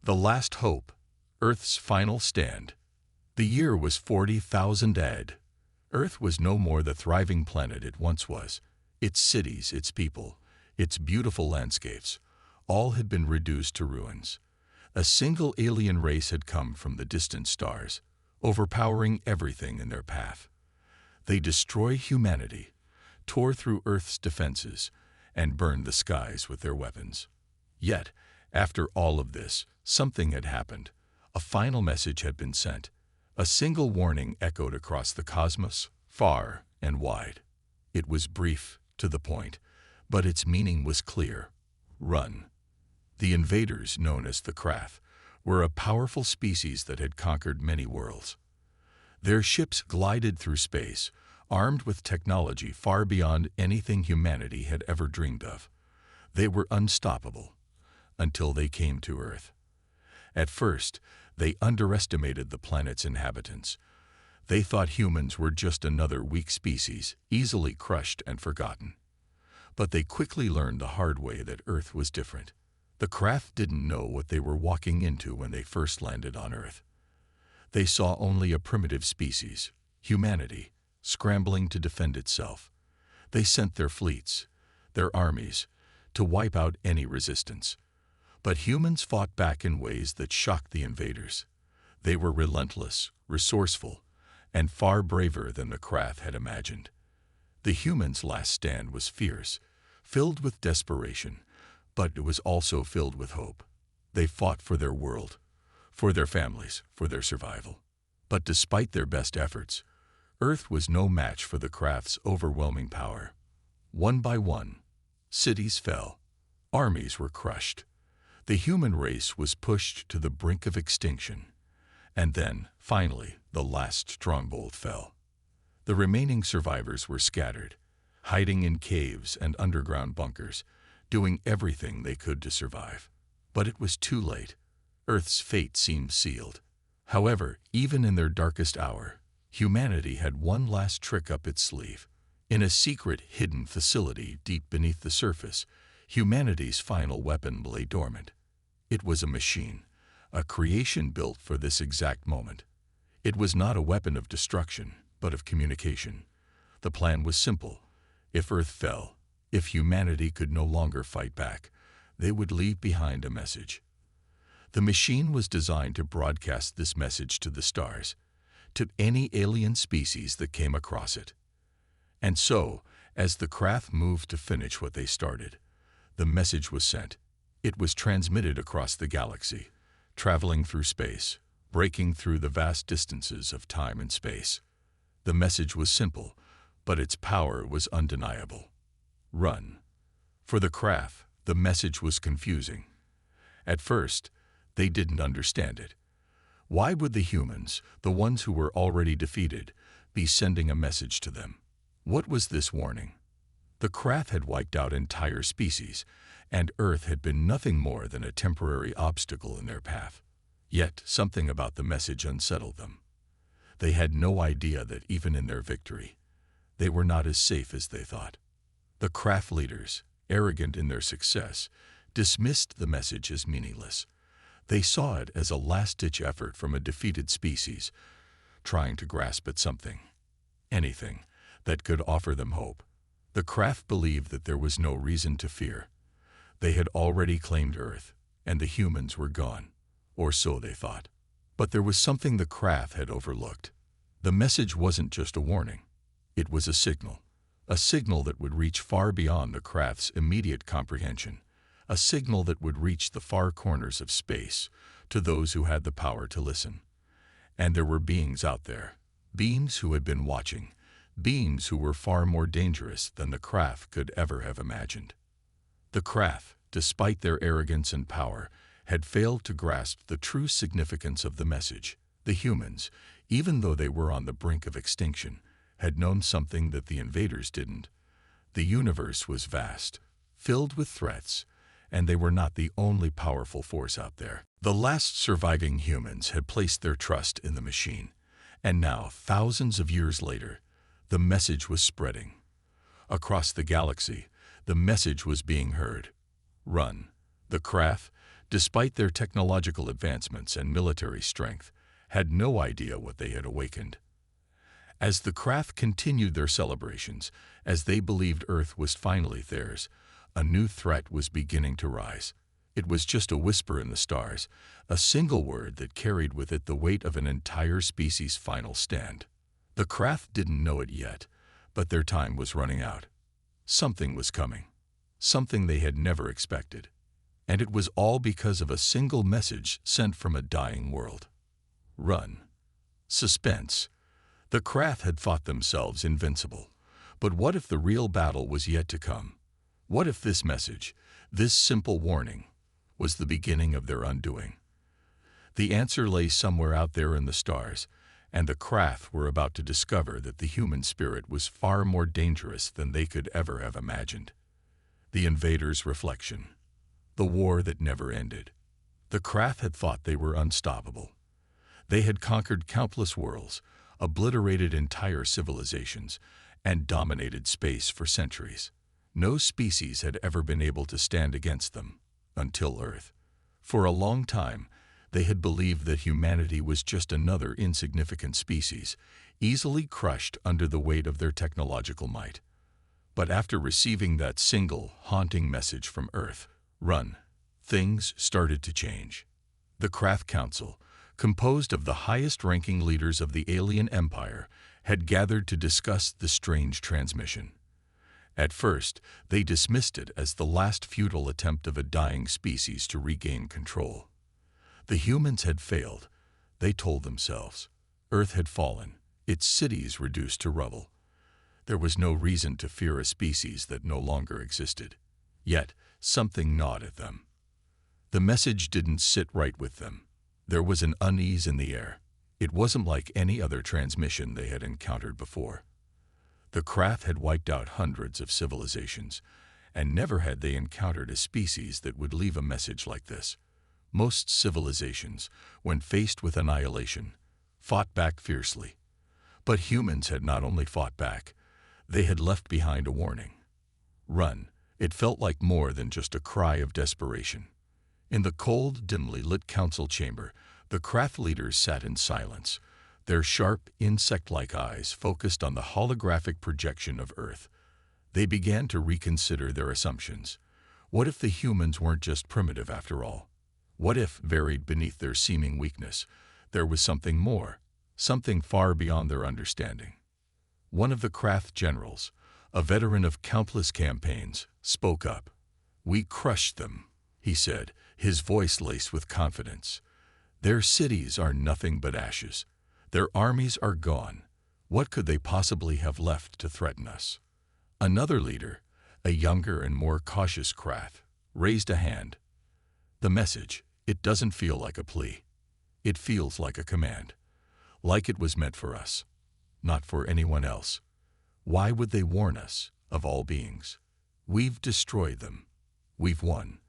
The Last Hope, Earth's Final Stand. The year was 40,000 AD. Earth was no more the thriving planet it once was. Its cities, its people, its beautiful landscapes, all had been reduced to ruins. A single alien race had come from the distant stars, overpowering everything in their path. They destroyed humanity, tore through Earth's defenses, and burned the skies with their weapons. Yet, after all of this, something had happened. A final message had been sent. A single warning echoed across the cosmos, far and wide. It was brief, to the point, but its meaning was clear. Run. The invaders, known as the Krath, were a powerful species that had conquered many worlds. Their ships glided through space, armed with technology far beyond anything humanity had ever dreamed of. They were unstoppable, until they came to Earth. At first, they underestimated the planet's inhabitants. They thought humans were just another weak species, easily crushed and forgotten. But they quickly learned the hard way that Earth was different. The Krath didn't know what they were walking into when they first landed on Earth. They saw only a primitive species, humanity, scrambling to defend itself. They sent their fleets, their armies, to wipe out any resistance. But humans fought back in ways that shocked the invaders. They were relentless, resourceful, and far braver than the Krath had imagined. The humans' last stand was fierce, filled with desperation, but it was also filled with hope. They fought for their world, for their families, for their survival. But despite their best efforts, Earth was no match for the Krath's overwhelming power. One by one, cities fell, armies were crushed. The human race was pushed to the brink of extinction. And then, finally, the last stronghold fell. The remaining survivors were scattered, hiding in caves and underground bunkers, doing everything they could to survive. But it was too late. Earth's fate seemed sealed. However, even in their darkest hour, humanity had one last trick up its sleeve. In a secret, hidden facility deep beneath the surface, humanity's final weapon lay dormant. It was a machine, a creation built for this exact moment. It was not a weapon of destruction, but of communication. The plan was simple. If Earth fell, if humanity could no longer fight back, they would leave behind a message. The machine was designed to broadcast this message to the stars, to any alien species that came across it. And so, as the Krath moved to finish what they started, the message was sent. It was transmitted across the galaxy, traveling through space, breaking through the vast distances of time and space. The message was simple, but its power was undeniable. Run. For the Krath, the message was confusing. At first, they didn't understand it. Why would the humans, the ones who were already defeated, be sending a message to them? What was this warning? The Krath had wiped out entire species, and Earth had been nothing more than a temporary obstacle in their path. Yet something about the message unsettled them. They had no idea that even in their victory, they were not as safe as they thought. The Krath leaders, arrogant in their success, dismissed the message as meaningless. They saw it as a last-ditch effort from a defeated species, trying to grasp at something, anything, that could offer them hope. The Krath believed that there was no reason to fear. They had already claimed Earth, and the humans were gone, or so they thought. But there was something the Krath had overlooked. The message wasn't just a warning. It was a signal that would reach far beyond the Krath's immediate comprehension, a signal that would reach the far corners of space to those who had the power to listen. And there were beings out there, beings who had been watching, beings who were far more dangerous than the Krath could ever have imagined. The Krath, despite their arrogance and power, had failed to grasp the true significance of the message. The humans, even though they were on the brink of extinction, had known something that the invaders didn't. The universe was vast, filled with threats, and they were not the only powerful force out there. The last surviving humans had placed their trust in the machine, and now, thousands of years later, the message was spreading. Across the galaxy, the message was being heard. Run. The Krath, despite their technological advancements and military strength, had no idea what they had awakened. As the craft continued their celebrations, as they believed Earth was finally theirs, a new threat was beginning to rise. It was just a whisper in the stars, a single word that carried with it the weight of an entire species' final stand. The craft didn't know it yet, but their time was running out. Something was coming, something they had never expected. And it was all because of a single message sent from a dying world. Run. Suspense. The craft had thought themselves invincible. But what if the real battle was yet to come? What if this message, this simple warning, was the beginning of their undoing? The answer lay somewhere out there in the stars, and the craft were about to discover that the human spirit was far more dangerous than they could ever have imagined. The Invaders' reflection. The war that never ended. The craft had thought they were unstoppable. They had conquered countless worlds, obliterated entire civilizations, and dominated space for centuries. No species had ever been able to stand against them, until Earth. For a long time, they had believed that humanity was just another insignificant species, easily crushed under the weight of their technological might. But after receiving that single, haunting message from Earth, run, things started to change. The Craft Council, composed of the highest-ranking leaders of the alien empire, had gathered to discuss the strange transmission. At first, they dismissed it as the last futile attempt of a dying species to regain control. The humans had failed, they told themselves. Earth had fallen, its cities reduced to rubble. There was no reason to fear a species that no longer existed. Yet, something gnawed at them. The message didn't sit right with them. There was an unease in the air. It wasn't like any other transmission they had encountered before. The craft had wiped out hundreds of civilizations, and never had they encountered a species that would leave a message like this. Most civilizations, when faced with annihilation, fought back fiercely. But humans had not only fought back, they had left behind a warning. Run. It felt like more than just a cry of desperation. In the cold, dimly lit council chamber, the craft leaders sat in silence, their sharp, insect-like eyes focused on the holographic projection of Earth. They began to reconsider their assumptions. What if the humans weren't just primitive after all? What if, buried beneath their seeming weakness, there was something more, something far beyond their understanding? One of the craft generals, a veteran of countless campaigns, spoke up. "We crushed them," he said, his voice laced with confidence. "Their cities are nothing but ashes. Their armies are gone. What could they possibly have left to threaten us?" Another leader, a younger and more cautious craft, raised a hand. "The message, it doesn't feel like a plea. It feels like a command. Like it was meant for us, not for anyone else. Why would they warn us, of all beings? We've destroyed them. We've won.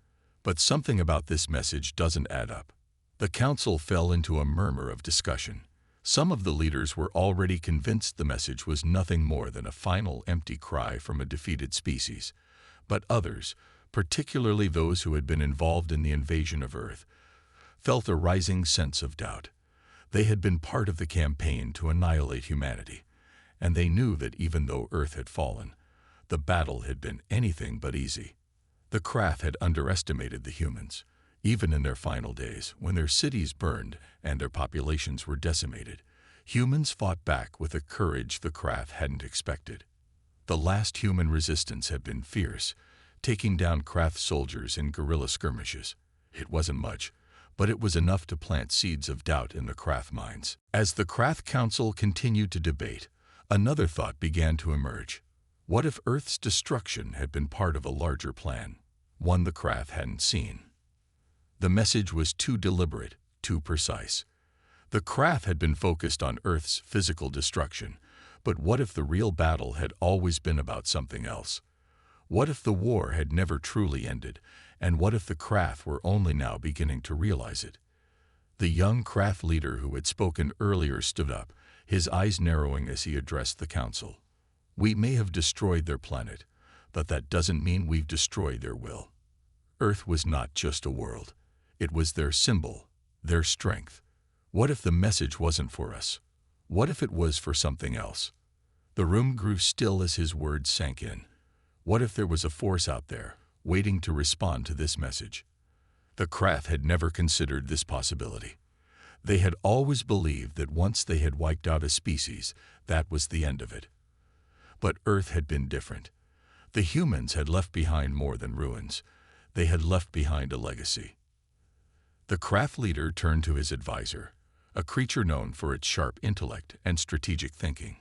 But something about this message doesn't add up." The council fell into a murmur of discussion. Some of the leaders were already convinced the message was nothing more than a final empty cry from a defeated species. But others, particularly those who had been involved in the invasion of Earth, felt a rising sense of doubt. They had been part of the campaign to annihilate humanity, and they knew that even though Earth had fallen, the battle had been anything but easy. The craft had underestimated the humans. Even in their final days, when their cities burned and their populations were decimated, humans fought back with a courage the craft hadn't expected. The last human resistance had been fierce, taking down craft soldiers in guerrilla skirmishes. It wasn't much, but it was enough to plant seeds of doubt in the craft minds. As the craft council continued to debate, another thought began to emerge. What if Earth's destruction had been part of a larger plan, one the craft hadn't seen? The message was too deliberate, too precise. The craft had been focused on Earth's physical destruction, but what if the real battle had always been about something else? What if the war had never truly ended, and what if the craft were only now beginning to realize it? The young craft leader who had spoken earlier stood up, his eyes narrowing as he addressed the council. "We may have destroyed their planet, but that doesn't mean we've destroyed their will. Earth was not just a world. It was their symbol, their strength. What if the message wasn't for us? What if it was for something else? The room grew still as his words sank in. What if there was a force out there, waiting to respond to this message? The Krath had never considered this possibility. They had always believed that once they had wiped out a species, that was the end of it. But Earth had been different. The humans had left behind more than ruins. They had left behind a legacy. The Krath leader turned to his advisor, a creature known for its sharp intellect and strategic thinking.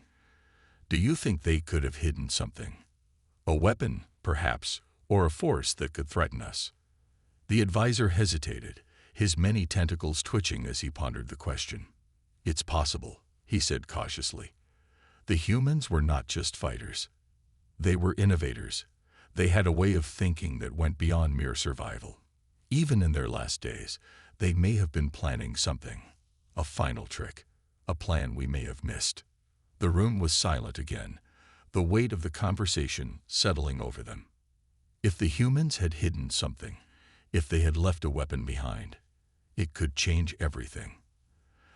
Do you think they could have hidden something? A weapon, perhaps, or a force that could threaten us? The advisor hesitated, his many tentacles twitching as he pondered the question. It's possible, he said cautiously. The humans were not just fighters. They were innovators. They had a way of thinking that went beyond mere survival. Even in their last days, they may have been planning something. A final trick. A plan we may have missed. The room was silent again, the weight of the conversation settling over them. If the humans had hidden something, if they had left a weapon behind, it could change everything.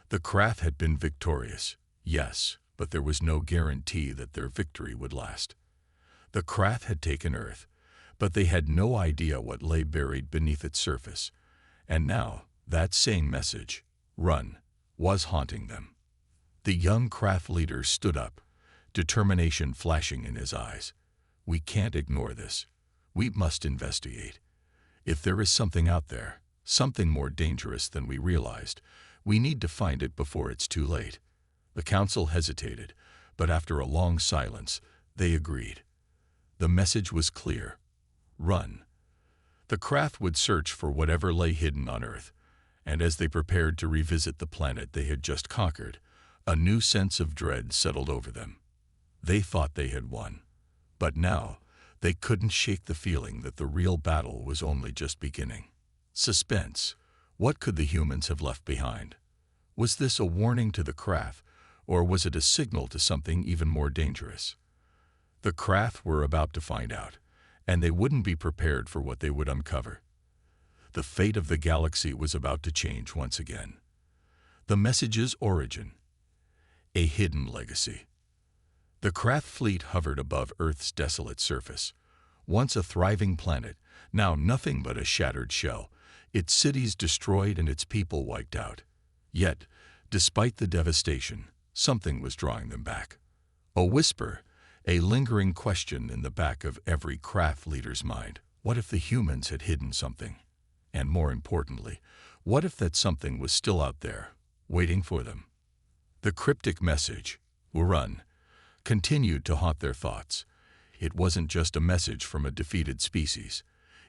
The Krath had been victorious, yes, but there was no guarantee that their victory would last. The Krath had taken Earth, but they had no idea what lay buried beneath its surface. And now, that same message, run, was haunting them. The young Krath leader stood up, determination flashing in his eyes. We can't ignore this. We must investigate. If there is something out there, something more dangerous than we realized, we need to find it before it's too late. The council hesitated, but after a long silence, they agreed. The message was clear. Run. The Krath would search for whatever lay hidden on Earth, and as they prepared to revisit the planet they had just conquered, a new sense of dread settled over them. They thought they had won, but now they couldn't shake the feeling that the real battle was only just beginning. Suspense. What could the humans have left behind? Was this a warning to the Krath, or was it a signal to something even more dangerous? The Krath were about to find out, and they wouldn't be prepared for what they would uncover. The fate of the galaxy was about to change once again. The message's origin. A hidden legacy. The Krath fleet hovered above Earth's desolate surface. Once a thriving planet, now nothing but a shattered shell, its cities destroyed and its people wiped out. Yet, despite the devastation, something was drawing them back. A whisper, a lingering question in the back of every Krath leader's mind. What if the humans had hidden something? And more importantly, what if that something was still out there, waiting for them? The cryptic message, run, continued to haunt their thoughts. It wasn't just a message from a defeated species.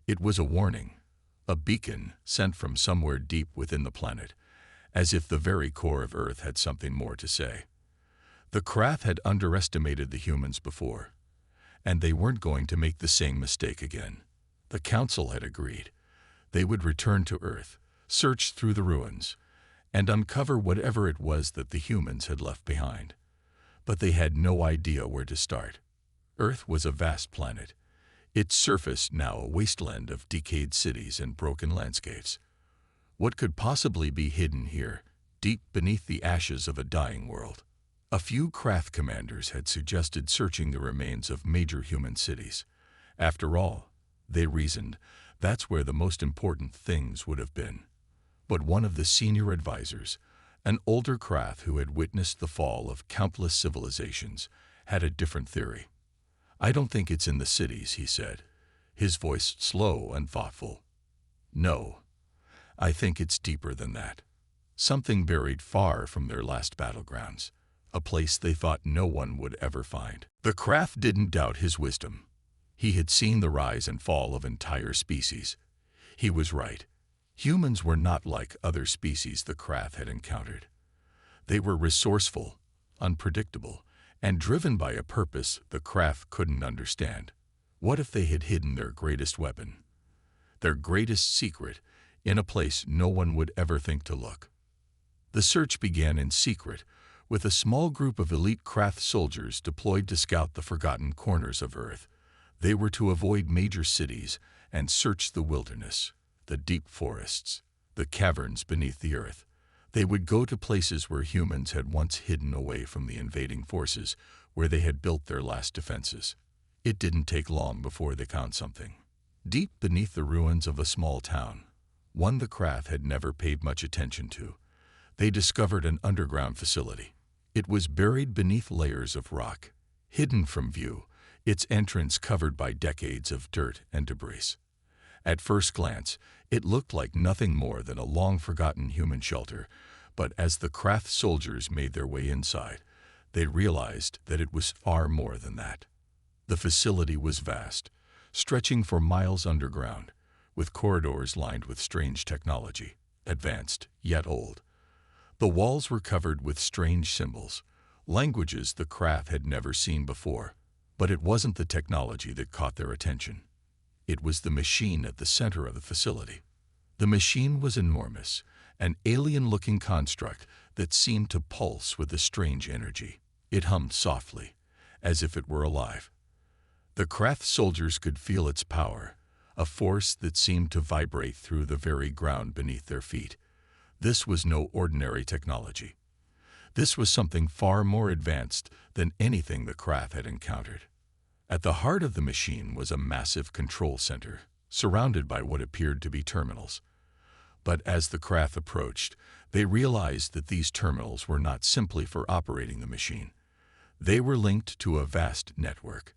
It was a warning, a beacon sent from somewhere deep within the planet, as if the very core of Earth had something more to say. The Krath had underestimated the humans before, and they weren't going to make the same mistake again. The Council had agreed. They would return to Earth, search through the ruins, and uncover whatever it was that the humans had left behind. But they had no idea where to start. Earth was a vast planet, its surface now a wasteland of decayed cities and broken landscapes. What could possibly be hidden here, deep beneath the ashes of a dying world? A few Krath commanders had suggested searching the remains of major human cities. After all, they reasoned, that's where the most important things would have been. But one of the senior advisors, an older Krath who had witnessed the fall of countless civilizations, had a different theory. I don't think it's in the cities, he said, his voice slow and thoughtful. No, I think it's deeper than that. Something buried far from their last battlegrounds, a place they thought no one would ever find. The Krath didn't doubt his wisdom. He had seen the rise and fall of entire species. He was right. Humans were not like other species the Krath had encountered. They were resourceful, unpredictable, and driven by a purpose the Krath couldn't understand. What if they had hidden their greatest weapon, their greatest secret, in a place no one would ever think to look? The search began in secret, with a small group of elite Krath soldiers deployed to scout the forgotten corners of Earth. They were to avoid major cities and search the wilderness, the deep forests, the caverns beneath the earth. They would go to places where humans had once hidden away from the invading forces, where they had built their last defenses. It didn't take long before they found something. Deep beneath the ruins of a small town, one the craft had never paid much attention to, they discovered an underground facility. It was buried beneath layers of rock, hidden from view, its entrance covered by decades of dirt and debris. At first glance, it looked like nothing more than a long-forgotten human shelter, but as the craft soldiers made their way inside, they realized that it was far more than that. The facility was vast, stretching for miles underground, with corridors lined with strange technology, advanced yet old. The walls were covered with strange symbols, languages the craft had never seen before, but it wasn't the technology that caught their attention. It was the machine at the center of the facility. The machine was enormous, an alien-looking construct that seemed to pulse with a strange energy. It hummed softly, as if it were alive. The craft soldiers could feel its power, a force that seemed to vibrate through the very ground beneath their feet. This was no ordinary technology. This was something far more advanced than anything the craft had encountered. At the heart of the machine was a massive control center, surrounded by what appeared to be terminals. But as the craft approached, they realized that these terminals were not simply for operating the machine. They were linked to a vast network,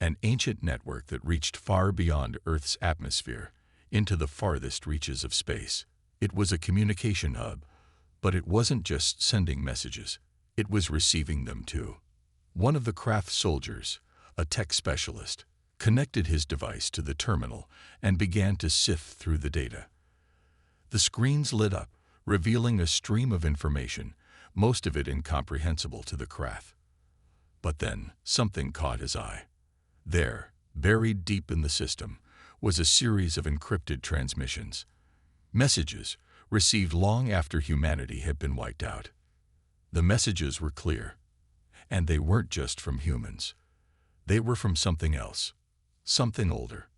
an ancient network that reached far beyond Earth's atmosphere, into the farthest reaches of space. It was a communication hub, but it wasn't just sending messages, it was receiving them too. One of the craft soldiers, a tech specialist, connected his device to the terminal and began to sift through the data. The screens lit up, revealing a stream of information, most of it incomprehensible to the craft. But then something caught his eye. There, buried deep in the system, was a series of encrypted transmissions. Messages received long after humanity had been wiped out. The messages were clear, and they weren't just from humans. They were from something else, something older.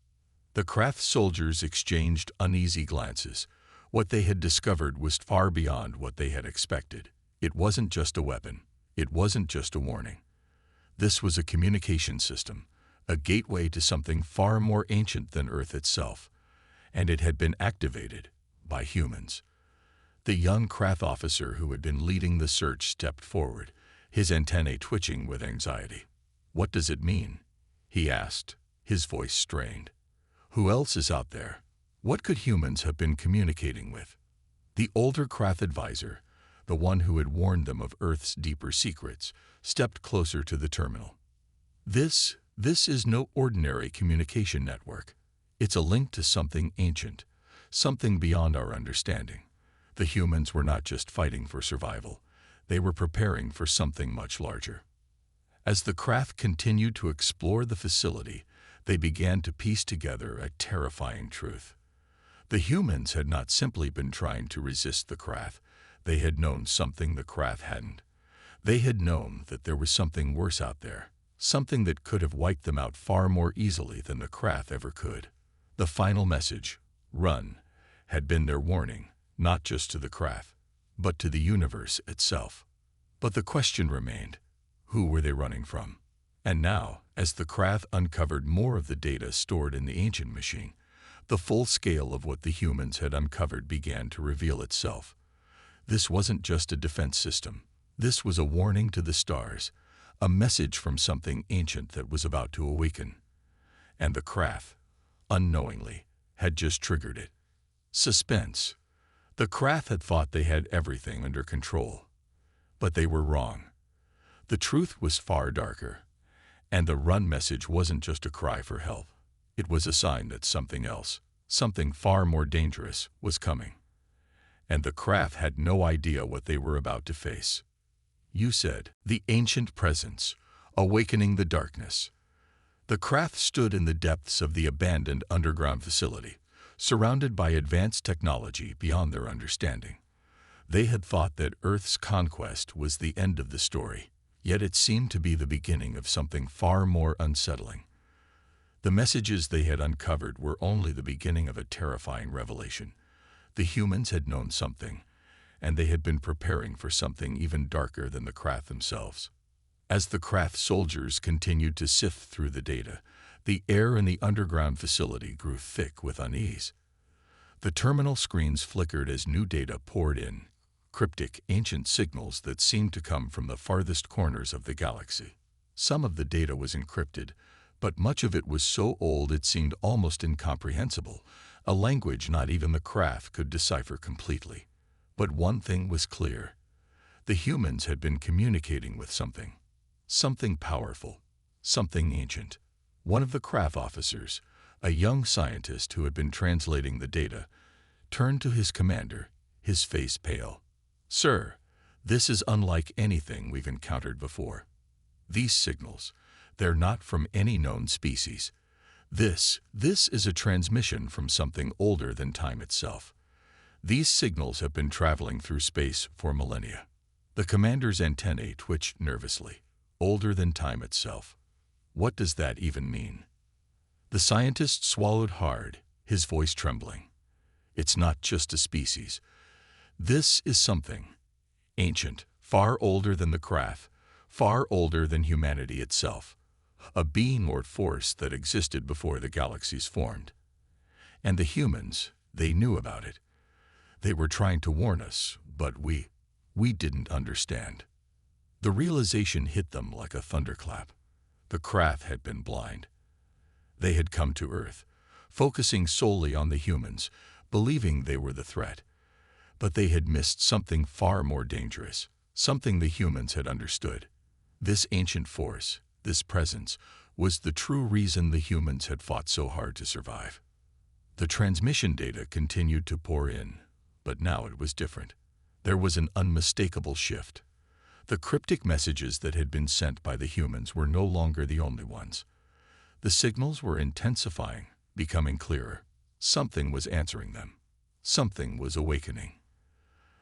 The craft soldiers exchanged uneasy glances. What they had discovered was far beyond what they had expected. It wasn't just a weapon. It wasn't just a warning. This was a communication system, a gateway to something far more ancient than Earth itself, and it had been activated by humans. The young craft officer who had been leading the search stepped forward, his antennae twitching with anxiety. "What does it mean?" he asked, his voice strained. "Who else is out there? What could humans have been communicating with?" The older craft advisor, the one who had warned them of Earth's deeper secrets, stepped closer to the terminal. This is no ordinary communication network. It's a link to something ancient, something beyond our understanding. The humans were not just fighting for survival. They were preparing for something much larger. As the craft continued to explore the facility, they began to piece together a terrifying truth. The humans had not simply been trying to resist the craft. They had known something the craft hadn't. They had known that there was something worse out there, something that could have wiped them out far more easily than the craft ever could. The final message, "Run," had been their warning, not just to the craft, but to the universe itself. But the question remained, who were they running from? And now, as the craft uncovered more of the data stored in the ancient machine, the full scale of what the humans had uncovered began to reveal itself. This wasn't just a defense system. This was a warning to the stars, a message from something ancient that was about to awaken. And the craft, unknowingly, had just triggered it. Suspense. The craft had thought they had everything under control. But they were wrong. The truth was far darker. And the run message wasn't just a cry for help. It was a sign that something else, something far more dangerous, was coming. And the craft had no idea what they were about to face. You said, the ancient presence, awakening the darkness. The craft stood in the depths of the abandoned underground facility, surrounded by advanced technology beyond their understanding. They had thought that Earth's conquest was the end of the story, yet it seemed to be the beginning of something far more unsettling. The messages they had uncovered were only the beginning of a terrifying revelation. The humans had known something, and they had been preparing for something even darker than the Krath themselves. As the Krath soldiers continued to sift through the data, the air in the underground facility grew thick with unease. The terminal screens flickered as new data poured in, cryptic, ancient signals that seemed to come from the farthest corners of the galaxy. Some of the data was encrypted, but much of it was so old it seemed almost incomprehensible, a language not even the Krath could decipher completely. But one thing was clear. The humans had been communicating with something. Something powerful. Something ancient. One of the Krath officers, a young scientist who had been translating the data, turned to his commander, his face pale. "Sir, this is unlike anything we've encountered before. These signals, they're not from any known species. This is a transmission from something older than time itself. These signals have been traveling through space for millennia." The commander's antennae twitched nervously. Older than time itself. What does that even mean? The scientist swallowed hard, his voice trembling. It's not just a species. This is something. Ancient, far older than the Krath, far older than humanity itself. A being or force that existed before the galaxies formed. And the humans, they knew about it. They were trying to warn us, but we didn't understand. The realization hit them like a thunderclap. The Krath had been blind. They had come to Earth, focusing solely on the humans, believing they were the threat. But they had missed something far more dangerous, something the humans had understood. This ancient force, this presence, was the true reason the humans had fought so hard to survive. The transmission data continued to pour in, but now it was different. There was an unmistakable shift. The cryptic messages that had been sent by the humans were no longer the only ones. The signals were intensifying, becoming clearer. Something was answering them. Something was awakening.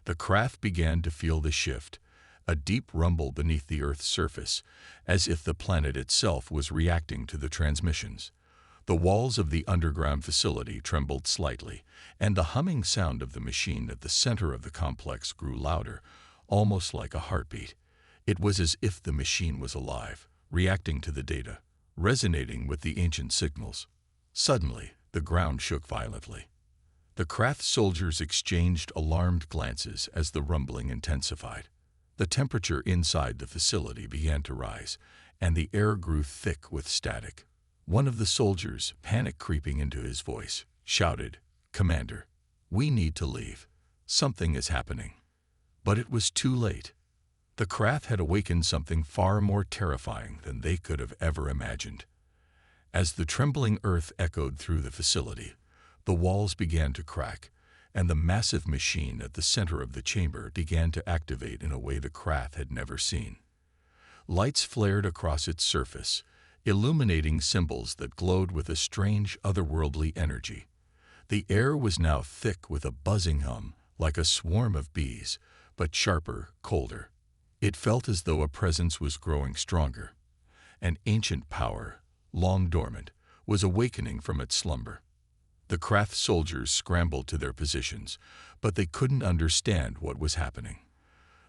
The Krath began to feel the shift, a deep rumble beneath the Earth's surface, as if the planet itself was reacting to the transmissions. The walls of the underground facility trembled slightly, and the humming sound of the machine at the center of the complex grew louder, almost like a heartbeat. It was as if the machine was alive, reacting to the data, resonating with the ancient signals. Suddenly, the ground shook violently. The Krath soldiers exchanged alarmed glances as the rumbling intensified. The temperature inside the facility began to rise, and the air grew thick with static. One of the soldiers, panic creeping into his voice, shouted, "Commander, we need to leave. Something is happening." But it was too late. The Krath had awakened something far more terrifying than they could have ever imagined. As the trembling earth echoed through the facility, the walls began to crack, and the massive machine at the center of the chamber began to activate in a way the Krath had never seen. Lights flared across its surface, illuminating symbols that glowed with a strange, otherworldly energy. The air was now thick with a buzzing hum, like a swarm of bees, but sharper, colder. It felt as though a presence was growing stronger. An ancient power, long dormant, was awakening from its slumber. The Krath soldiers scrambled to their positions, but they couldn't understand what was happening.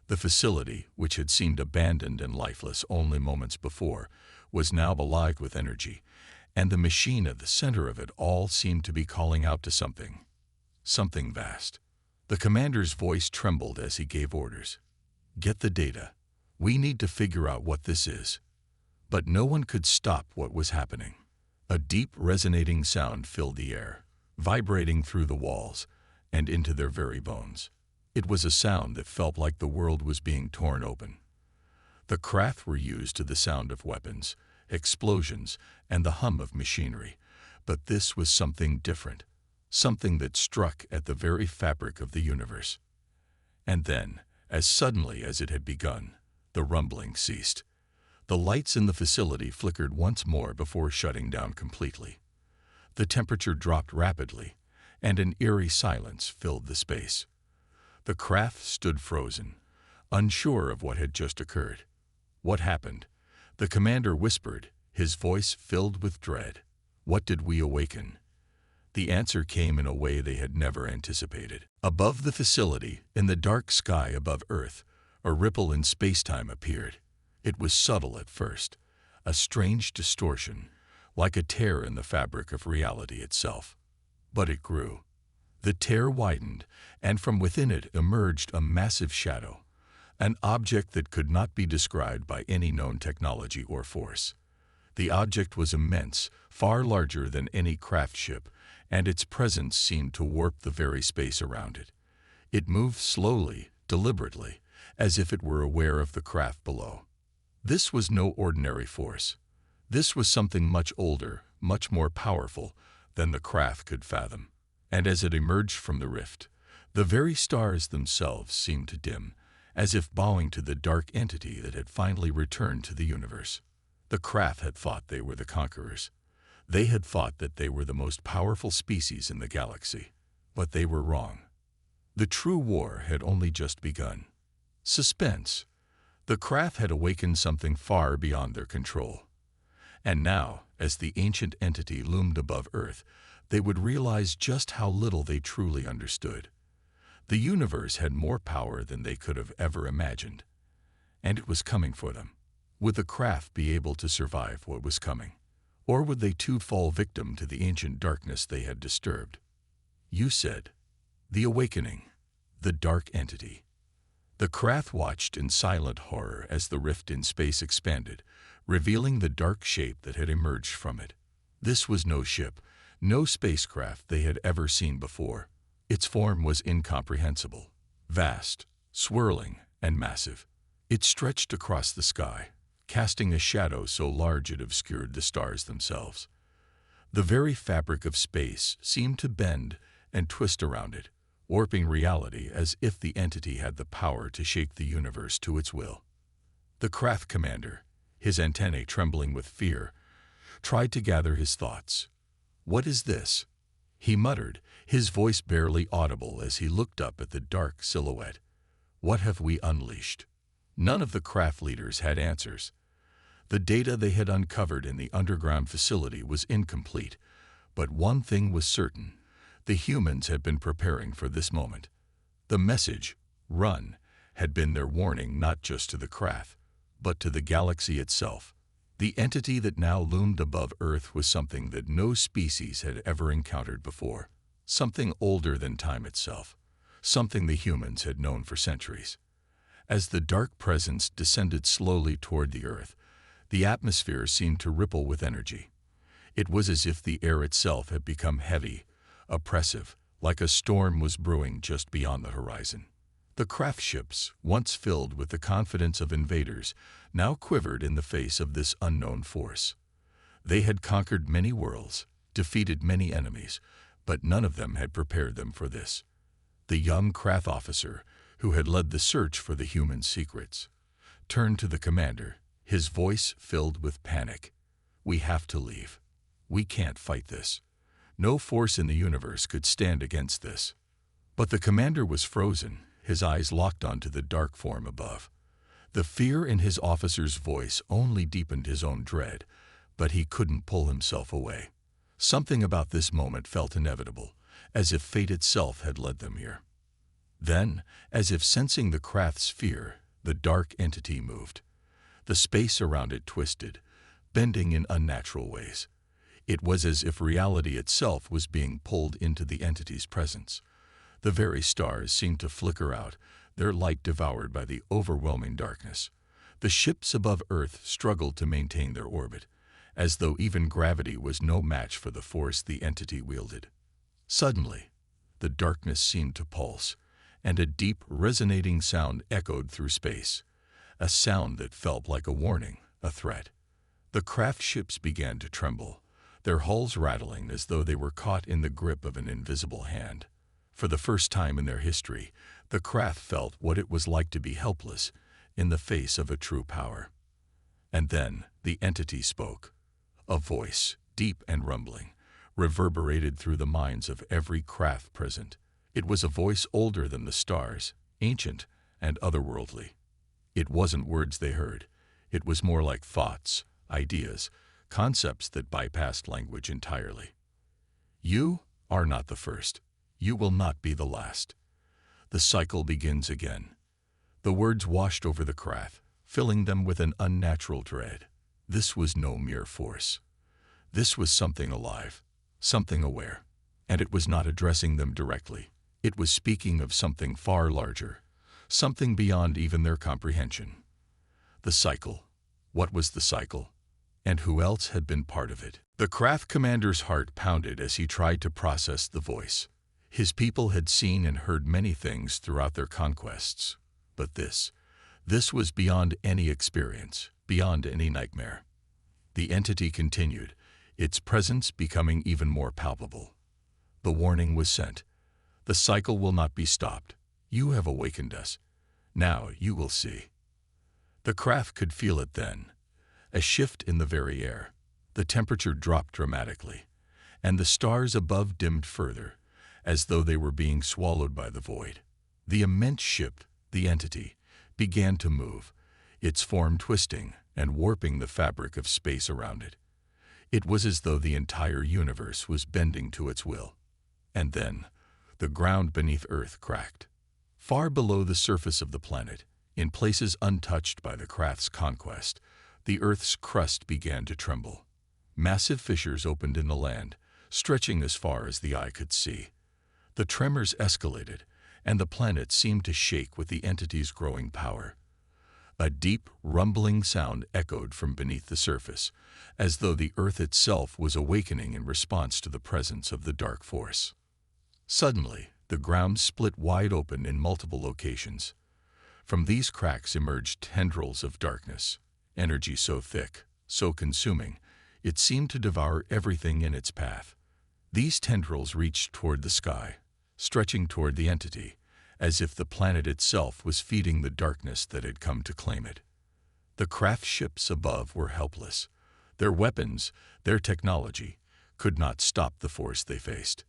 The facility, which had seemed abandoned and lifeless only moments before, was now alive with energy, and the machine at the center of it all seemed to be calling out to something. Something vast. The commander's voice trembled as he gave orders. "Get the data. We need to figure out what this is." But no one could stop what was happening. A deep, resonating sound filled the air, vibrating through the walls and into their very bones. It was a sound that felt like the world was being torn open. The Krath were used to the sound of weapons, explosions, and the hum of machinery, but this was something different, something that struck at the very fabric of the universe. And then, as suddenly as it had begun, the rumbling ceased. The lights in the facility flickered once more before shutting down completely. The temperature dropped rapidly, and an eerie silence filled the space. The Krath stood frozen, unsure of what had just occurred. "What happened?" The commander whispered, his voice filled with dread. "What did we awaken?" The answer came in a way they had never anticipated. Above the facility, in the dark sky above Earth, a ripple in space-time appeared. It was subtle at first, a strange distortion, like a tear in the fabric of reality itself. But it grew. The tear widened, and from within it emerged a massive shadow, an object that could not be described by any known technology or force. The object was immense, far larger than any craft ship, and its presence seemed to warp the very space around it. It moved slowly, deliberately, as if it were aware of the craft below. This was no ordinary force. This was something much older, much more powerful than the craft could fathom. And as it emerged from the rift, the very stars themselves seemed to dim, as if bowing to the dark entity that had finally returned to the universe. The craft had thought they were the conquerors. They had thought that they were the most powerful species in the galaxy. But they were wrong. The true war had only just begun. Suspense. The craft had awakened something far beyond their control. And now, as the ancient entity loomed above Earth, they would realize just how little they truly understood. The universe had more power than they could have ever imagined. And it was coming for them. Would the craft be able to survive what was coming? Or would they too fall victim to the ancient darkness they had disturbed? You said, the awakening, the dark entity. The craft watched in silent horror as the rift in space expanded, revealing the dark shape that had emerged from it. This was no ship, no spacecraft they had ever seen before. Its form was incomprehensible, vast, swirling, and massive. It stretched across the sky, casting a shadow so large it obscured the stars themselves. The very fabric of space seemed to bend and twist around it, warping reality as if the entity had the power to shake the universe to its will. The craft commander, his antennae trembling with fear, tried to gather his thoughts. "What is this?" he muttered, his voice barely audible as he looked up at the dark silhouette. "What have we unleashed?" None of the craft leaders had answers. The data they had uncovered in the underground facility was incomplete, but one thing was certain. The humans had been preparing for this moment. The message, "Run," had been their warning not just to the craft, but to the galaxy itself. The entity that now loomed above Earth was something that no species had ever encountered before, something older than time itself, something the humans had known for centuries. As the dark presence descended slowly toward the Earth, the atmosphere seemed to ripple with energy. It was as if the air itself had become heavy, oppressive, like a storm was brewing just beyond the horizon. The craft ships, once filled with the confidence of invaders, now quivered in the face of this unknown force. They had conquered many worlds, defeated many enemies, but none of them had prepared them for this. The young craft officer, who had led the search for the human secrets, turned to the commander, his voice filled with panic. "We have to leave. We can't fight this. No force in the universe could stand against this." But the commander was frozen, his eyes locked onto the dark form above. The fear in his officer's voice only deepened his own dread, but he couldn't pull himself away. Something about this moment felt inevitable, as if fate itself had led them here. Then, as if sensing the craft's fear, the dark entity moved. The space around it twisted, bending in unnatural ways. It was as if reality itself was being pulled into the entity's presence. The very stars seemed to flicker out, their light devoured by the overwhelming darkness. The ships above Earth struggled to maintain their orbit, as though even gravity was no match for the force the entity wielded. Suddenly, the darkness seemed to pulse, and a deep, resonating sound echoed through space, a sound that felt like a warning, a threat. The craft ships began to tremble, their hulls rattling as though they were caught in the grip of an invisible hand. For the first time in their history, the craft felt what it was like to be helpless in the face of a true power. And then the entity spoke. A voice, deep and rumbling, reverberated through the minds of every craft present. It was a voice older than the stars, ancient and otherworldly. It wasn't words they heard. It was more like thoughts, ideas, concepts that bypassed language entirely. "You are not the first. You will not be the last. The cycle begins again. The words washed over the craft, filling them with an unnatural dread. This was no mere force. This was something alive, something aware. And it was not addressing them directly. It was speaking of something far larger, something beyond even their comprehension. The cycle. What was the cycle? And who else had been part of it? The craft commander's heart pounded as he tried to process the voice. His people had seen and heard many things throughout their conquests. But this was beyond any experience, beyond any nightmare. The entity continued, its presence becoming even more palpable. The warning was sent. The cycle will not be stopped. You have awakened us. Now you will see. The craft could feel it then. A shift in the very air. The temperature dropped dramatically, and the stars above dimmed further, as though they were being swallowed by the void. The immense ship, the entity, began to move, its form twisting and warping the fabric of space around it. It was as though the entire universe was bending to its will. And then, the ground beneath Earth cracked. Far below the surface of the planet, in places untouched by the craft's conquest, the Earth's crust began to tremble. Massive fissures opened in the land, stretching as far as the eye could see. The tremors escalated, and the planet seemed to shake with the entity's growing power. A deep, rumbling sound echoed from beneath the surface, as though the Earth itself was awakening in response to the presence of the dark force. Suddenly, the ground split wide open in multiple locations. From these cracks emerged tendrils of darkness, energy so thick, so consuming, it seemed to devour everything in its path. These tendrils reached toward the sky, stretching toward the entity, as if the planet itself was feeding the darkness that had come to claim it. The craft ships above were helpless. Their weapons, their technology, could not stop the force they faced.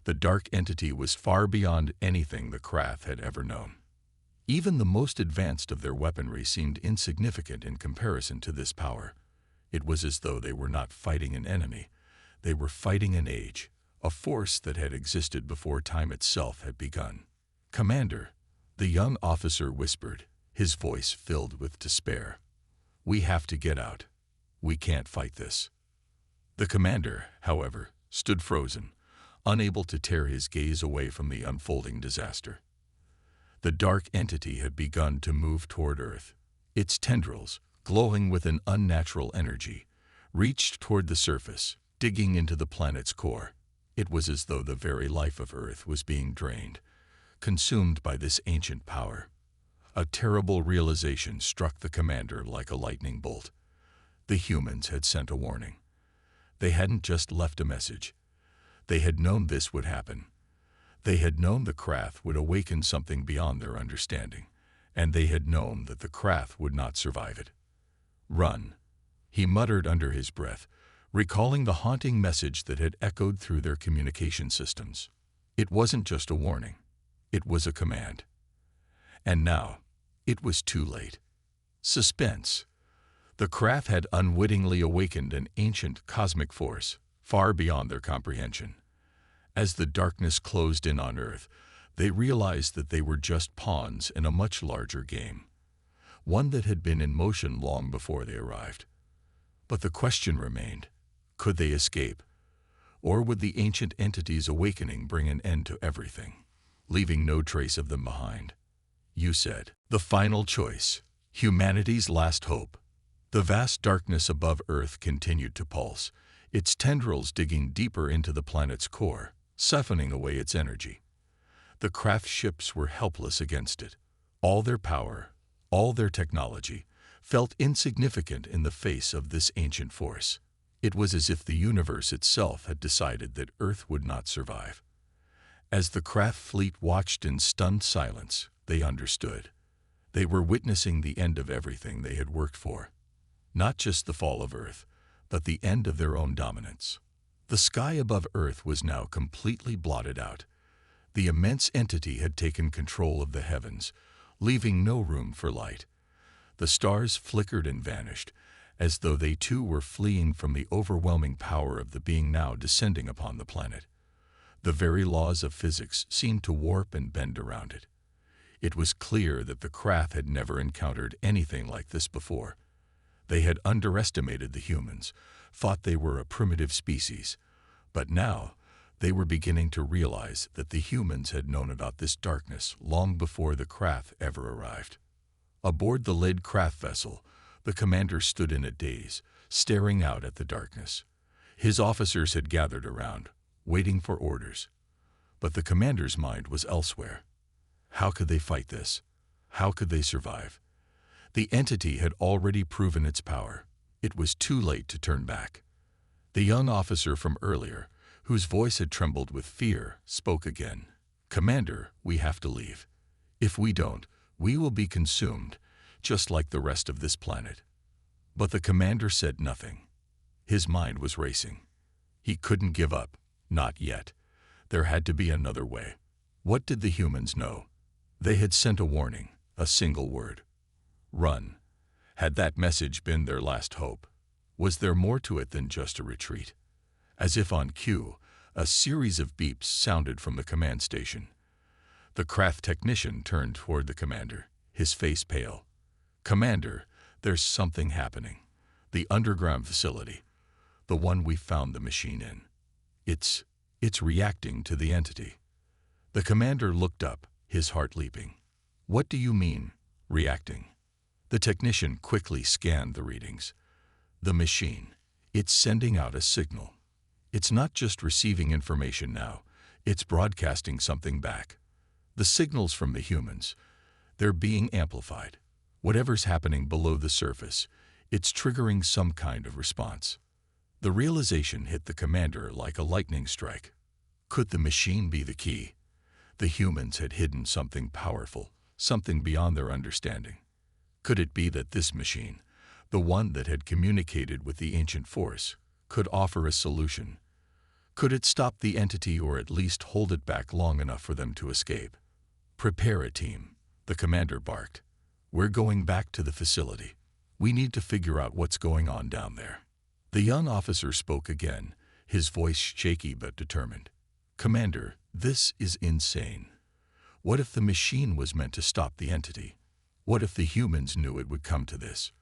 The dark entity was far beyond anything the craft had ever known. Even the most advanced of their weaponry seemed insignificant in comparison to this power. It was as though they were not fighting an enemy. They were fighting an age, a force that had existed before time itself had begun. "Commander," the young officer whispered, his voice filled with despair. "We have to get out. We can't fight this." The commander, however, stood frozen, unable to tear his gaze away from the unfolding disaster. The dark entity had begun to move toward Earth. Its tendrils, glowing with an unnatural energy, reached toward the surface, digging into the planet's core. It was as though the very life of Earth was being drained, consumed by this ancient power. A terrible realization struck the commander like a lightning bolt. The humans had sent a warning. They hadn't just left a message. They had known this would happen. They had known the craft would awaken something beyond their understanding, and they had known that the craft would not survive it. "Run," he muttered under his breath, recalling the haunting message that had echoed through their communication systems. It wasn't just a warning. It was a command. And now, it was too late. Suspense. The craft had unwittingly awakened an ancient cosmic force, far beyond their comprehension. As the darkness closed in on Earth, they realized that they were just pawns in a much larger game, one that had been in motion long before they arrived. But the question remained, could they escape? Or would the ancient entity's awakening bring an end to everything, leaving no trace of them behind? You said, the final choice, humanity's last hope. The vast darkness above Earth continued to pulse, its tendrils digging deeper into the planet's core, siphoning away its energy. The craft ships were helpless against it. All their power, all their technology, felt insignificant in the face of this ancient force. It was as if the universe itself had decided that Earth would not survive. As the craft fleet watched in stunned silence, they understood. They were witnessing the end of everything they had worked for. Not just the fall of Earth, but the end of their own dominance. The sky above Earth was now completely blotted out. The immense entity had taken control of the heavens, leaving no room for light. The stars flickered and vanished, as though they too were fleeing from the overwhelming power of the being now descending upon the planet. The very laws of physics seemed to warp and bend around it. It was clear that the craft had never encountered anything like this before. They had underestimated the humans, thought they were a primitive species, but now they were beginning to realize that the humans had known about this darkness long before the craft ever arrived. Aboard the lead craft vessel, the commander stood in a daze, staring out at the darkness. His officers had gathered around, waiting for orders. But the commander's mind was elsewhere. How could they fight this? How could they survive? The entity had already proven its power. It was too late to turn back. The young officer from earlier, whose voice had trembled with fear, spoke again. "Commander, we have to leave. If we don't, we will be consumed, just like the rest of this planet." But the commander said nothing. His mind was racing. He couldn't give up, not yet. There had to be another way. What did the humans know? They had sent a warning, a single word. Run. Had that message been their last hope? Was there more to it than just a retreat? As if on cue, a series of beeps sounded from the command station. The craft technician turned toward the commander, his face pale. "Commander, there's something happening. The underground facility, the one we found the machine in. It's reacting to the entity." The commander looked up, his heart leaping. "What do you mean, reacting?" The technician quickly scanned the readings. "The machine, it's sending out a signal. It's not just receiving information now, it's broadcasting something back. The signals from the humans, they're being amplified. Whatever's happening below the surface, it's triggering some kind of response." The realization hit the commander like a lightning strike. Could the machine be the key? The humans had hidden something powerful, something beyond their understanding. Could it be that this machine, the one that had communicated with the ancient force, could offer a solution? Could it stop the entity or at least hold it back long enough for them to escape? "Prepare a team," the commander barked. "We're going back to the facility. We need to figure out what's going on down there." The young officer spoke again, his voice shaky but determined. "Commander, this is insane. What if the machine was meant to stop the entity? What if the humans knew it would come to this?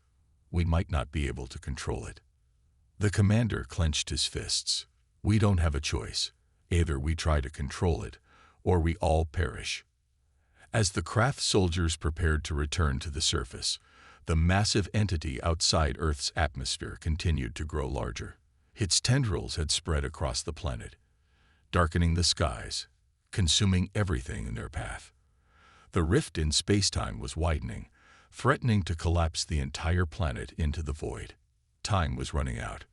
We might not be able to control it." The commander clenched his fists. "We don't have a choice. Either we try to control it, or we all perish." As the craft soldiers prepared to return to the surface, the massive entity outside Earth's atmosphere continued to grow larger. Its tendrils had spread across the planet, darkening the skies, consuming everything in their path. The rift in space-time was widening, threatening to collapse the entire planet into the void. Time was running out.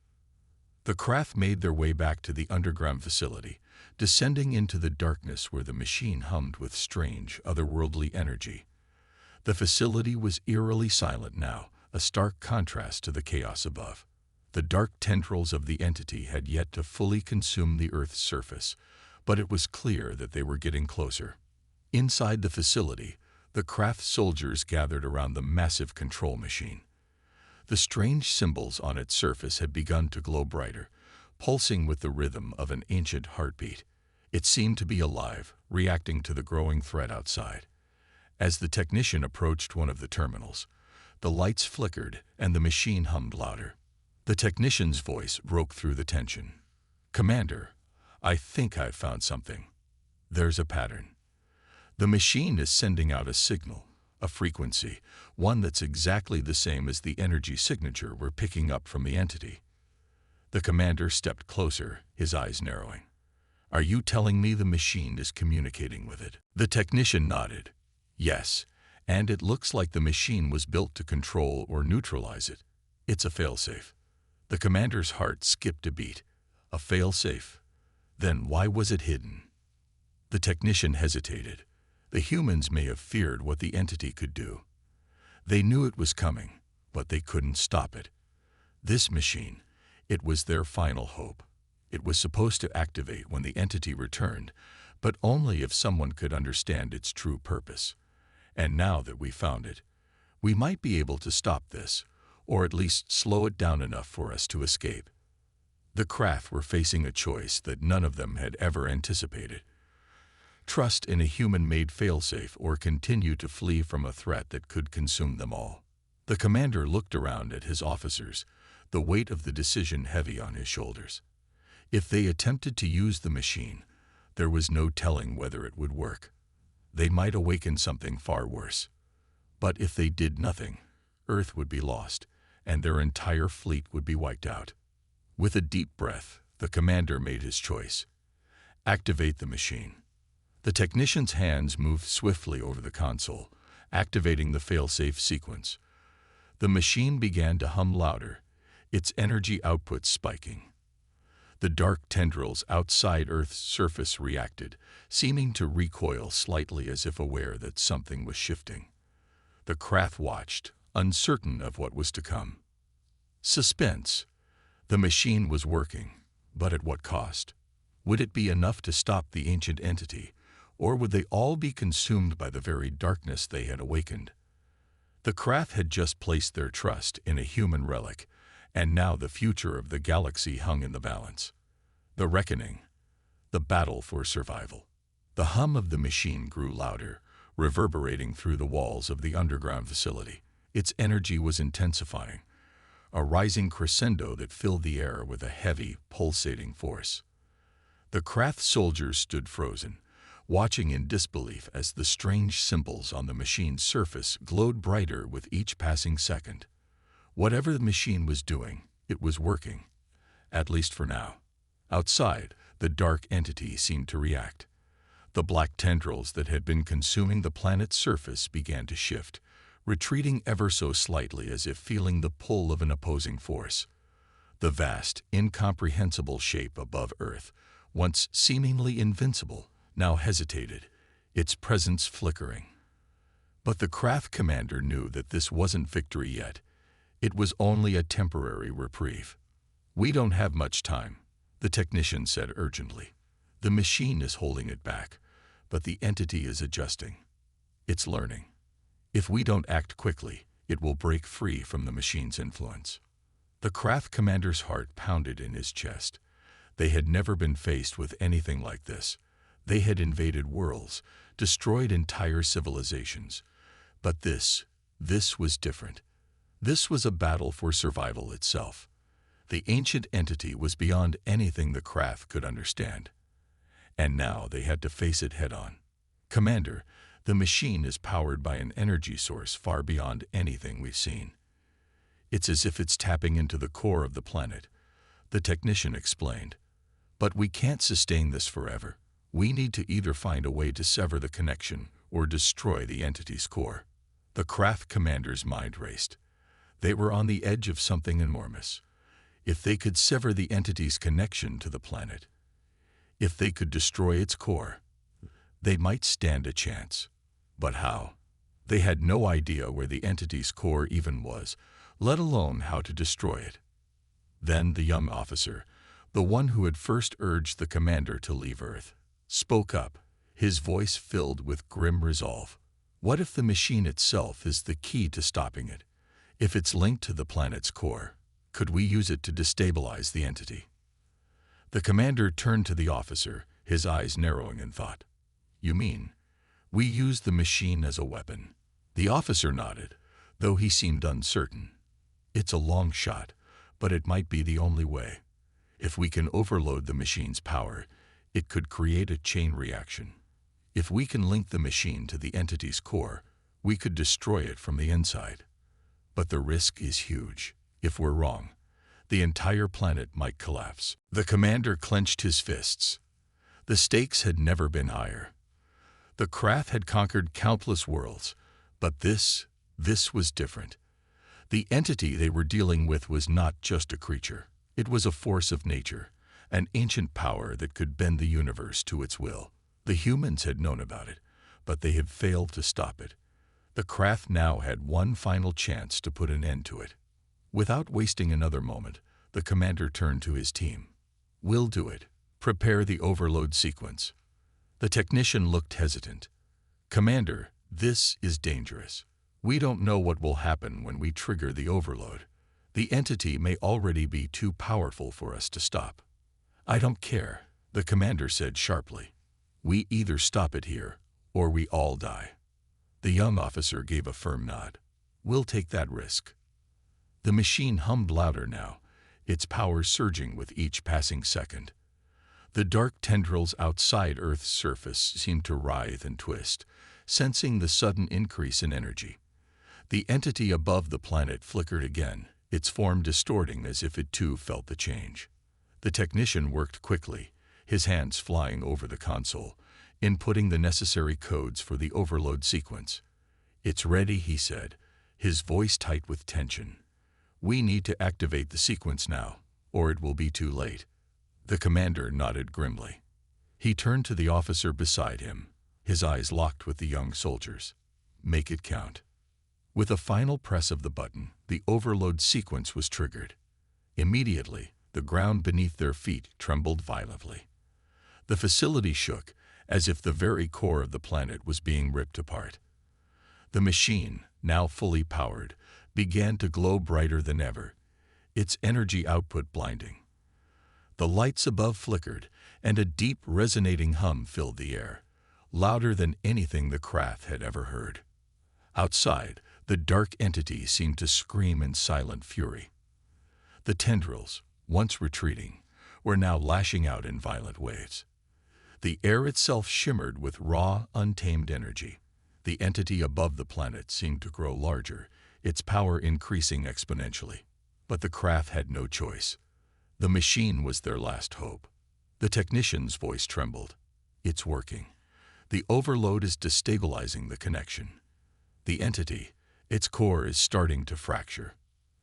The craft made their way back to the underground facility, descending into the darkness where the machine hummed with strange, otherworldly energy. The facility was eerily silent now, a stark contrast to the chaos above. The dark tendrils of the entity had yet to fully consume the Earth's surface, but it was clear that they were getting closer. Inside the facility, the craft soldiers gathered around the massive control machine. The strange symbols on its surface had begun to glow brighter, pulsing with the rhythm of an ancient heartbeat. It seemed to be alive, reacting to the growing threat outside. As the technician approached one of the terminals, the lights flickered and the machine hummed louder. The technician's voice broke through the tension. "Commander, I think I've found something. There's a pattern. The machine is sending out a signal, a frequency, one that's exactly the same as the energy signature we're picking up from the entity." The commander stepped closer, his eyes narrowing. "Are you telling me the machine is communicating with it?" The technician nodded. "Yes, and it looks like the machine was built to control or neutralize it. It's a failsafe." The commander's heart skipped a beat. A failsafe? Then why was it hidden? The technician hesitated. The humans may have feared what the entity could do. They knew it was coming, but they couldn't stop it. This machine, it was their final hope. It was supposed to activate when the entity returned, but only if someone could understand its true purpose. And now that we found it, we might be able to stop this, or at least slow it down enough for us to escape. The craft were facing a choice that none of them had ever anticipated. Trust in a human-made failsafe or continue to flee from a threat that could consume them all. The commander looked around at his officers, the weight of the decision heavy on his shoulders. If they attempted to use the machine, there was no telling whether it would work. They might awaken something far worse. But if they did nothing, Earth would be lost, and their entire fleet would be wiped out. With a deep breath, the commander made his choice. Activate the machine. The technician's hands moved swiftly over the console, activating the failsafe sequence. The machine began to hum louder, its energy output spiking. The dark tendrils outside Earth's surface reacted, seeming to recoil slightly as if aware that something was shifting. The craft watched, uncertain of what was to come. Suspense. The machine was working, but at what cost? Would it be enough to stop the ancient entity, or would they all be consumed by the very darkness they had awakened? The craft had just placed their trust in a human relic, and now the future of the galaxy hung in the balance. The reckoning. The battle for survival. The hum of the machine grew louder, reverberating through the walls of the underground facility. Its energy was intensifying, a rising crescendo that filled the air with a heavy, pulsating force. The craft soldiers stood frozen, watching in disbelief as the strange symbols on the machine's surface glowed brighter with each passing second. Whatever the machine was doing, it was working, at least for now. Outside, the dark entity seemed to react. The black tendrils that had been consuming the planet's surface began to shift, retreating ever so slightly as if feeling the pull of an opposing force. The vast, incomprehensible shape above Earth, once seemingly invincible, now hesitated, its presence flickering. But the craft commander knew that this wasn't victory yet. It was only a temporary reprieve. "We don't have much time," the technician said urgently. "The machine is holding it back, but the entity is adjusting. It's learning. If we don't act quickly, it will break free from the machine's influence." The craft commander's heart pounded in his chest. They had never been faced with anything like this. They had invaded worlds, destroyed entire civilizations. But this was different. This was a battle for survival itself. The ancient entity was beyond anything the craft could understand. And now they had to face it head-on. "Commander, the machine is powered by an energy source far beyond anything we've seen. It's as if it's tapping into the core of the planet," the technician explained. "But we can't sustain this forever. We need to either find a way to sever the connection or destroy the entity's core." The craft commander's mind raced. They were on the edge of something enormous. If they could sever the entity's connection to the planet, if they could destroy its core, they might stand a chance. But how? They had no idea where the entity's core even was, let alone how to destroy it. Then the young officer, the one who had first urged the commander to leave Earth, spoke up, his voice filled with grim resolve. "What if the machine itself is the key to stopping it? If it's linked to the planet's core, could we use it to destabilize the entity?" The commander turned to the officer, his eyes narrowing in thought. "You mean, we use the machine as a weapon?" The officer nodded, though he seemed uncertain. "It's a long shot, but it might be the only way. If we can overload the machine's power, it could create a chain reaction. If we can link the machine to the entity's core, we could destroy it from the inside. But the risk is huge. If we're wrong, the entire planet might collapse." The commander clenched his fists. The stakes had never been higher. The craft had conquered countless worlds, but this was different. The entity they were dealing with was not just a creature. It was a force of nature, an ancient power that could bend the universe to its will. The humans had known about it, but they had failed to stop it. The craft now had one final chance to put an end to it. Without wasting another moment, the commander turned to his team. "We'll do it. Prepare the overload sequence." The technician looked hesitant. "Commander, this is dangerous. We don't know what will happen when we trigger the overload. The entity may already be too powerful for us to stop. I don't care, the commander said sharply. We either stop it here, or we all die. The young officer gave a firm nod. We'll take that risk. The machine hummed louder now, its power surging with each passing second. The dark tendrils outside Earth's surface seemed to writhe and twist, sensing the sudden increase in energy. The entity above the planet flickered again, its form distorting as if it too felt the change. The technician worked quickly, his hands flying over the console, inputting the necessary codes for the overload sequence. It's ready, he said, his voice tight with tension. We need to activate the sequence now, or it will be too late. The commander nodded grimly. He turned to the officer beside him, his eyes locked with the young soldier's. Make it count. With a final press of the button, the overload sequence was triggered. Immediately, the ground beneath their feet trembled violently. The facility shook, as if the very core of the planet was being ripped apart. The machine, now fully powered, began to glow brighter than ever, its energy output blinding. The lights above flickered, and a deep, resonating hum filled the air, louder than anything the craft had ever heard. Outside, the dark entity seemed to scream in silent fury. The tendrils, once retreating, were now lashing out in violent waves. The air itself shimmered with raw, untamed energy. The entity above the planet seemed to grow larger, its power increasing exponentially. But the craft had no choice. The machine was their last hope. The technician's voice trembled. It's working. The overload is destabilizing the connection. The entity, its core is starting to fracture.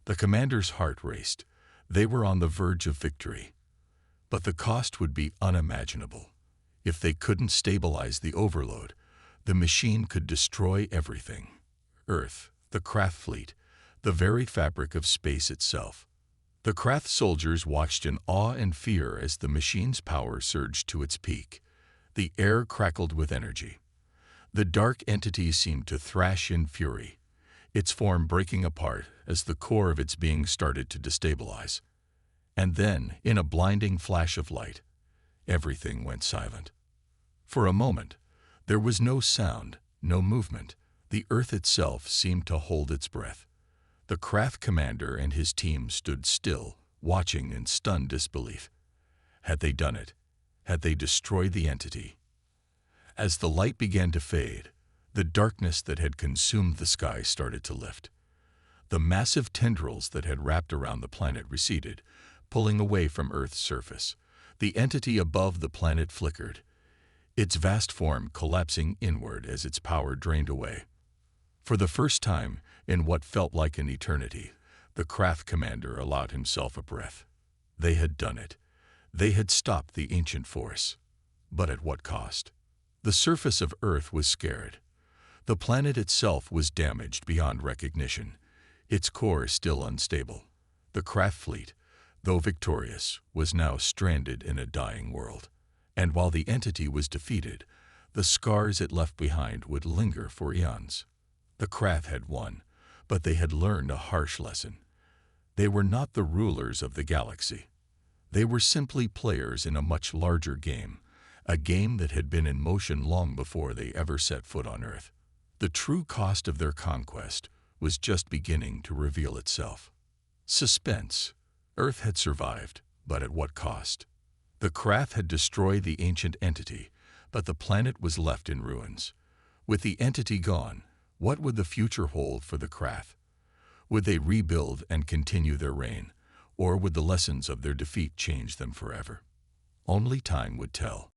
The commander's heart raced. They were on the verge of victory. But the cost would be unimaginable. If they couldn't stabilize the overload, the machine could destroy everything. Earth, the craft fleet, the very fabric of space itself. The craft soldiers watched in awe and fear as the machine's power surged to its peak. The air crackled with energy. The dark entity seemed to thrash in fury, its form breaking apart as the core of its being started to destabilize. And then, in a blinding flash of light, everything went silent. For a moment, there was no sound, no movement. The Earth itself seemed to hold its breath. The craft commander and his team stood still, watching in stunned disbelief. Had they done it? Had they destroyed the entity? As the light began to fade, the darkness that had consumed the sky started to lift. The massive tendrils that had wrapped around the planet receded, pulling away from Earth's surface. The entity above the planet flickered, its vast form collapsing inward as its power drained away. For the first time, in what felt like an eternity, the craft commander allowed himself a breath. They had done it. They had stopped the ancient force. But at what cost? The surface of Earth was scared. The planet itself was damaged beyond recognition, its core still unstable. The craft fleet, though victorious, was now stranded in a dying world. And while the entity was defeated, the scars it left behind would linger for eons. The craft had won, but they had learned a harsh lesson. They were not the rulers of the galaxy. They were simply players in a much larger game, a game that had been in motion long before they ever set foot on Earth. The true cost of their conquest was just beginning to reveal itself. Suspense. Earth had survived, but at what cost? The craft had destroyed the ancient entity, but the planet was left in ruins. With the entity gone, what would the future hold for the craft? Would they rebuild and continue their reign, or would the lessons of their defeat change them forever? Only time would tell.